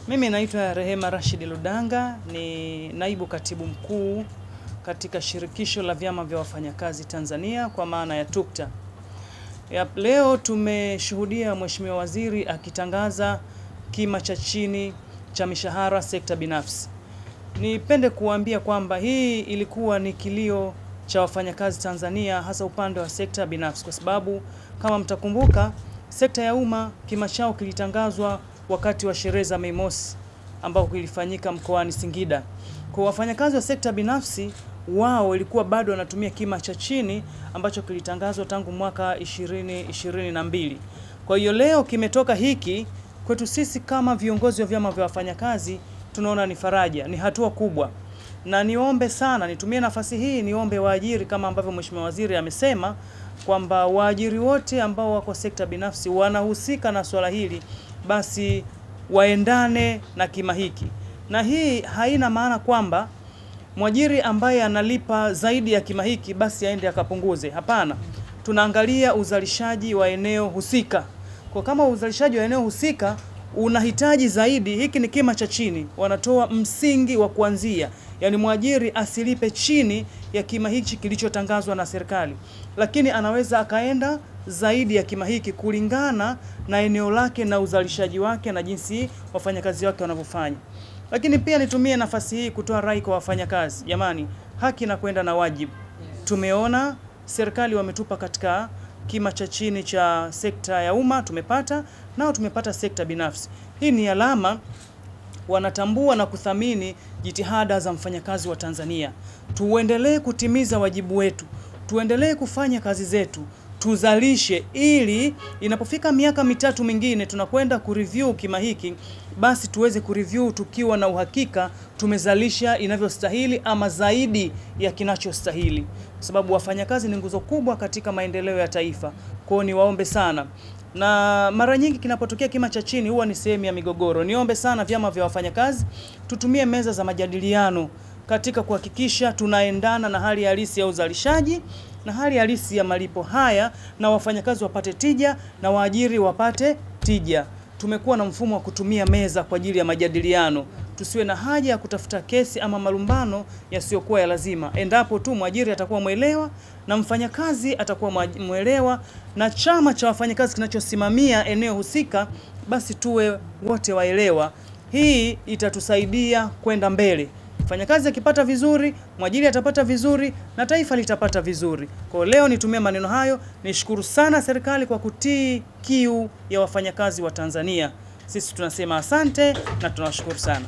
Mimi naitwa Rehema Rashid Ludanga, ni naibu katibu mkuu katika shirikisho la vyama vya wafanyakazi Tanzania kwa maana ya TUCTA. Leo tumeshuhudia Mheshimiwa Waziri akitangaza kima cha chini cha mishahara sekta binafsi. Nipende kuambia kwamba hii ilikuwa ni kilio cha wafanyakazi Tanzania, hasa upande wa sekta binafsi, kwa sababu kama mtakumbuka, sekta ya umma kima chao kilitangazwa wakati wa sherehe za Mei Mosi ambao kilifanyika mkoani Singida. Kwa wafanyakazi wa sekta binafsi, wao ilikuwa bado wanatumia kima cha chini ambacho kilitangazwa tangu mwaka 2022. Kwa hiyo leo kimetoka hiki, kwetu sisi kama viongozi wa vyama vya wafanyakazi tunaona ni faraja, ni hatua kubwa. Na niombe sana, nitumie nafasi hii niombe waajiri kama ambavyo Mheshimiwa Waziri amesema kwamba waajiri wote ambao wako sekta binafsi wanahusika na swala hili, basi waendane na kima hiki. Na hii haina maana kwamba mwajiri ambaye analipa zaidi ya kima hiki basi aende akapunguze. Hapana. Tunaangalia uzalishaji wa eneo husika. Kwa kama uzalishaji wa eneo husika unahitaji zaidi, hiki ni kima cha chini. Wanatoa msingi wa kuanzia. Yaani mwajiri asilipe chini ya kima hiki kilichotangazwa na serikali. Lakini anaweza akaenda zaidi ya kima hiki kulingana na eneo lake na uzalishaji wake na jinsi wafanyakazi wake wanavyofanya. Lakini pia nitumie nafasi hii kutoa rai kwa wafanyakazi. Jamani, haki na kwenda na wajibu. Tumeona serikali wametupa katika kima cha chini cha sekta ya umma, tumepata, nao tumepata sekta binafsi. Hii ni alama wanatambua na kuthamini jitihada za mfanyakazi wa Tanzania. Tuendelee kutimiza wajibu wetu. Tuendelee kufanya kazi zetu. Tuzalishe ili inapofika miaka mitatu mingine tunakwenda kureview kima hiki, basi tuweze kureview tukiwa na uhakika tumezalisha inavyostahili ama zaidi ya kinachostahili, kwa sababu wafanyakazi ni nguzo kubwa katika maendeleo ya taifa. Kwa hiyo niwaombe sana, na mara nyingi kinapotokea kima cha chini huwa ni sehemu ya migogoro. Niombe sana vyama vya wafanyakazi tutumie meza za majadiliano katika kuhakikisha tunaendana na hali halisi ya uzalishaji na hali halisi ya malipo haya, na wafanyakazi wapate tija na waajiri wapate tija. Tumekuwa na mfumo wa kutumia meza kwa ajili ya majadiliano. Tusiwe na haja ya kutafuta kesi ama malumbano yasiyokuwa ya lazima. Endapo tu mwajiri atakuwa mwelewa na mfanyakazi atakuwa mwelewa na chama cha wafanyakazi kinachosimamia eneo husika, basi tuwe wote waelewa. Hii itatusaidia kwenda mbele. Mfanyakazi akipata vizuri, mwajiri atapata vizuri na taifa litapata vizuri. Kwa leo nitumie maneno hayo, nishukuru sana serikali kwa kutii kiu ya wafanyakazi wa Tanzania. Sisi tunasema asante na tunawashukuru sana.